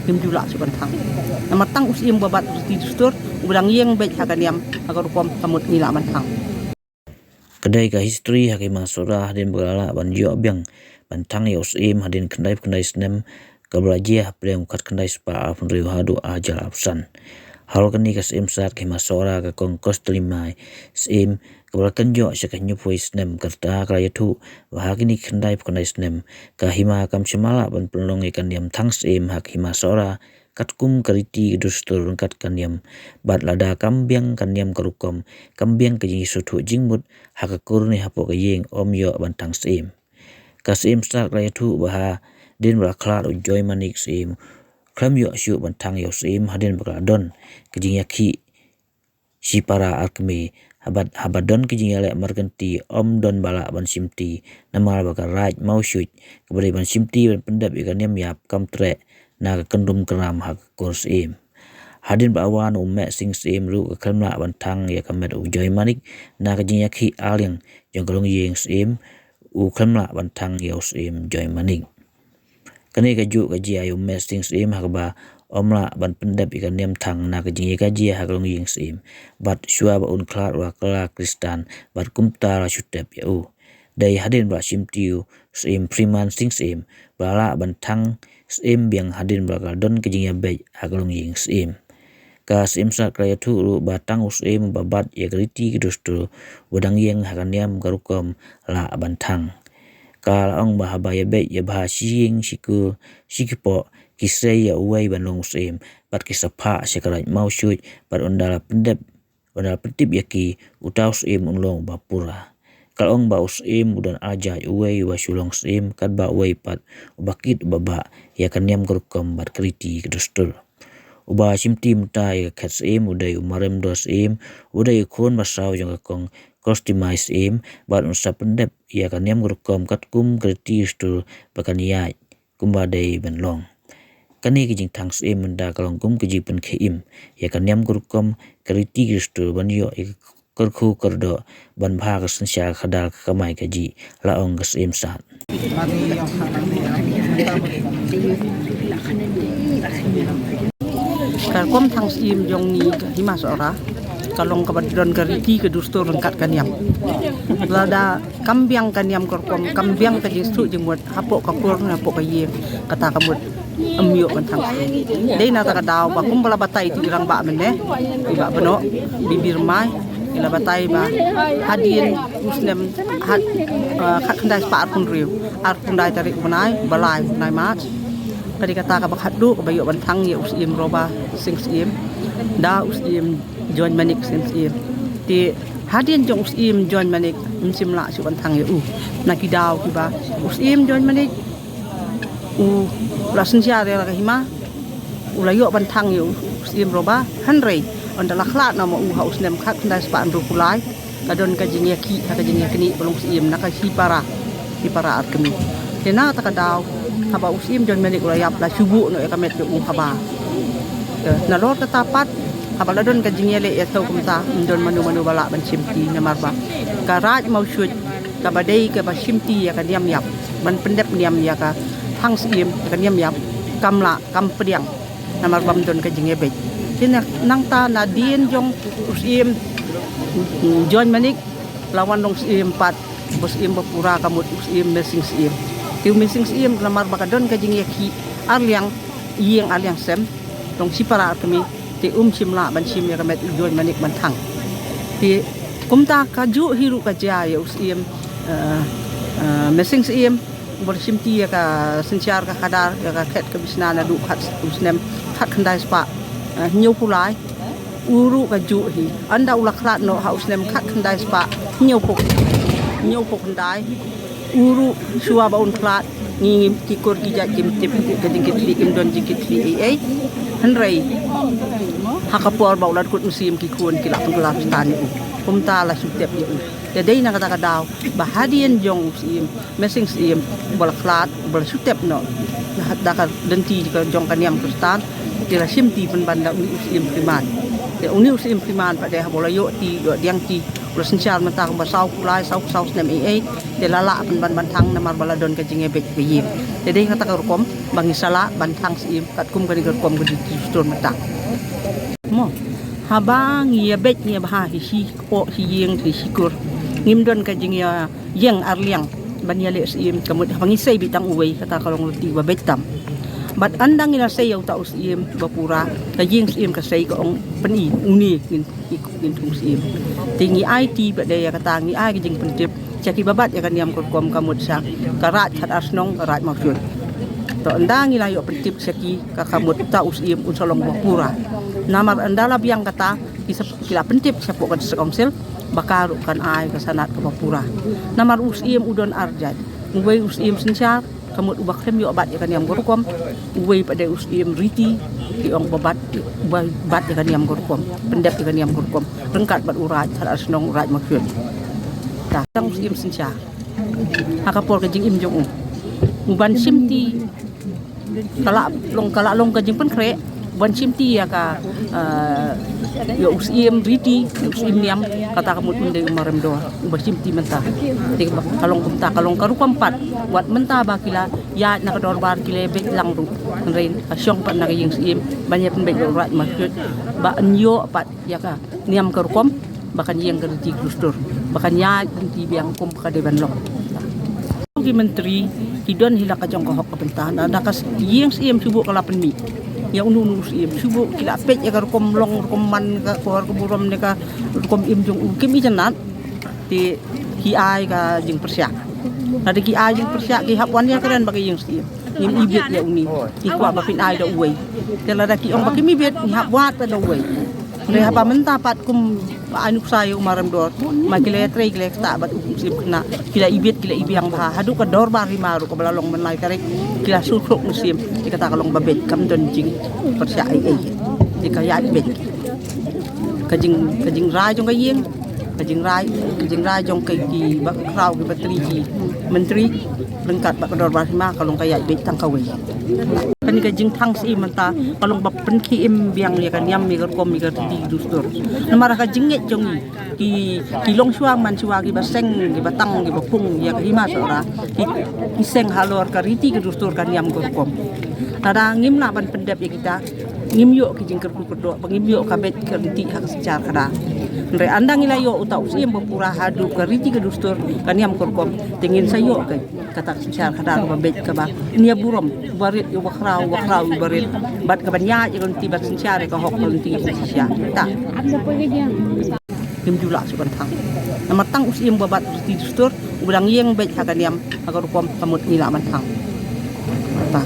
nim jula si bantang namatang usim babat usti dustur ulang yeng bet hakaniam agar kom kamut ngila bantang kedai ka history haki masora hadin berala ban jo biang bantang ya usim hadin kendai snem kabrajia pleng kat kendai spa pun riu hadu ajar absan hal kani ka sim sat ke masora ka kong kostlimai sim kabarakan jo syakah nyupoi snem karta kaya tu wahakini kendai snem ka hima kam semala ban pelong ikan diam thang sim hak hima sora katkum kariti dustur kat kaniam bat lada kambiang kaniam karukom kambiang ke sutu jingmut hakakur ni hapo yeng om yo bantang sim kasim sak kaya tu baha din beraklar joy manik sim kram yo syu bantang yo sim hadin bakadon kejing yaki si para akme habadon kijing yale marganti om don bala ban simti namal bakar raj mau syut kepada ban simti ban pendap ikan yap kam tre na kendum keram hak kurs im hadin bawan umme sing sim ru kalmla bantang ya kamet ujoy manik na kijing yaki aling jongkolong yeng sim u kalmla bantang ya sim joy manik kani kaju kaji ayu umme sing sim hakba omla ban pendap ikan niam thang na kijing kaji haklong yeng sim bat shua ba un klar wa kala kristan bat kumta la shutep ya u dai hadin ba simtiu sim priman sing sim bala bantang sim biang hadin bakal don kijing ya be haklong yeng sim ka sim sa kaya tu ru batang sim babat ya kriti kidustu wadang yeng hakaniam garukom la bantang kala ong bahabaya be ya bahasing siku sikipo kisay ya uway banong sim bat kisapa sekarat mau syut bat undala pendip yaki utaw sim unlong bapura kalong ba usim udan aja uway wasulong sim kat ba uway pat ubakit baba ya kaniam garukom bat kriti kidustul uba simti mtai kat sim uday umarem dos sim uday kon masaw jong kong customize im bat unsa pendep ia kaniam gurukom katkum kriti stul bakaniai kumbadai benlong kani kijing thangs im menda kalong kum kiji pen kheim ia kaniam gurukom kriti stul banyo kerku kerdo ban bhag sensya khadal kamai kaji laong gas im sat kalkom thangs im jong ni himas ora kalong kabadron kariti ke dustur rengkat kaniam lada kambiang kaniam korkom kambiang ke jistu jemut hapok kakur hapok kayem kata kamut amyo bantang dei na taka daw ba kum bala batay ti dirang ba men iba beno bibir mai ila batay ba hadien muslim had khat khandai pa arpun riu arpun dai tarik bunai balai nai mat kadi kata ka bakhadu bayo bantang ye usim roba sing sim da usim John Manik sim ti hadien jong usim John Manik sim la su bantang ye naki daw kiba usim John Manik la sensia re la hima ulayo bantang ye usim roba hanrei ondala khlat na mo haus nem khat ndai span ru kulai kadon kajing yaki kajing yakni belum usim naka si para arkemi tena ta daw haba usim John Manik ulayap la subu no ekamet yo haba na lor katapat habala don kajing yele ya tau kumta don manu bala ban simti na marba karaj mau syut ka badai ka basimti ya ka diam yap ban pendep diam ya ka thang sim ka diam yap kamla kam pediang na marba don kajing yebe tin nang ta na dien jong usim John Manik lawan dong sim pat bos im bapura kamut usim mesing sim tiu mesing sim na marba ka don kajing yaki arliang yeng arliang sem dong si para kami ti simla ban sim ya kamet John Manik bantang ti kumta kaju hiru kaja ya usim mesing sim bor simti ya ka sensiar ka kadar ya ka khet ka bisna na du khat usnem khat khandai spa nyu pulai uru kaju hi anda ulakrat no ha usnem khat khandai spa nyu puk khandai uru suwa baun klat ngi kikur kijak kim tip kading kitli kim don jikitli ai hanrei hakapor baulat kut musim kikun kilak penggelap stan itu kumta la sutep ya dei na kata daw bahadien jong sim mesing sim bal klat bal sutep no dakar denti ka jong kaniam kristan tira simti pen banda uni usim priman te uni usim priman pada bola yo ti do diang ti Bersensial mentang basau kulai sau nem de lala ban bantang namar baladon ka jinge bek yim jadi kata kerkom bangi sala bantang sim kat kum ka kerkom ka di ston mentang mo habang ya bek ya bah hi ko hi yeng hi sikur ngim don ka jinge yeng arliang ban ya le sim kamut bangi sei bitang uwei kata kalong luti ba betam bat andang ina sei au ta usim bapura ka yeng sim ka sei ko ong peni uni in tung sim tinggi IT bade ya kata ngi ai jing pentip caki babat ya kan yam kom kamut sa karat hat asnong karat maksud to andang ina yo pentip caki ka kamut ta usim unsolong bapura namar andala biang kata kila pentip siapo kan sekomsel bakaru kan ai ka sanat ka bapura namar usim udon arjad ngwei usim sensyar kamut ubak lem yo bat ya kan yam gorkom uwei pada usim riti ki ong babat bat ya kan yam gorkom pendap ya kan yam gorkom rengkat bat urat har asnong urat maksud ta tang usim sencha hakapor ka jing im jong uban simti kala long ka jing pen kre ban simti ya ka yo usim riti usim niam kata kamut unde umarem do ubah simti mentah tik kalong kumta kalong karu kampat wat mentah bakila ya na kador bar kile bek lang ru rein asyong pat na yung sim banyak bek rat maksud ba nyo pat ya ka niam karu kom bakan yang kerti gustur bakan ya di biang kom ka de ban long di menteri hidon hilak ka jong ko hok kapentahan ada kas yang sim subu kala penmi ya unu sim subu kila pet ya karu kom long kom man ka ko burom ne ka kom im jong kim i janat ti hi ai ka jing persyak ada ki ai jing persyak ki hapwan ya keren bagi yang sim nim ibet ya uni ki kwa ba pin ai da uwei tela da ki ong bagi mibet ni hapwat da uwei re hapa menta pat kum anu sayo umaram dor makile tre kile ta bat sim kena kila ibet kila ibiang bah hadu ka dor bari maru ka balalong menai karek kila sukruk musim dikata kalong babet kam don jing persyak ai dikaya ibet kajing rai jong kayeng kajing rai jong kai ki bak krau ki bateri ki menteri lengkat bak dor bari ma kalong kaya ibet tang kawe kan kajing tang si menta kalong bap pen ki im biang ya kan yam mi kom mi di dustur namara kajing nget jong ki long suang man suwa ki baseng ki batang ki bapung ya ki ma sora ki seng halor ka riti ki dustur kan yam kom tada ngim na ban pendap ya kita ngim yo ki jing kerku kedok pengim yo ka bet ka riti hak secar kada re andang ila yo uta usim bapura hadu ka riti ki dustur kan yam kom tingin sayo ka kata secar kada ka bet ka ba nia burom barit yo wakrau barit bat ka banya yo tibat secar ka hok tingin sia ta tim jula sukan tang namatang usim babat riti dustur udang yeng bet hakan yam agar kom kamut nila man tang ta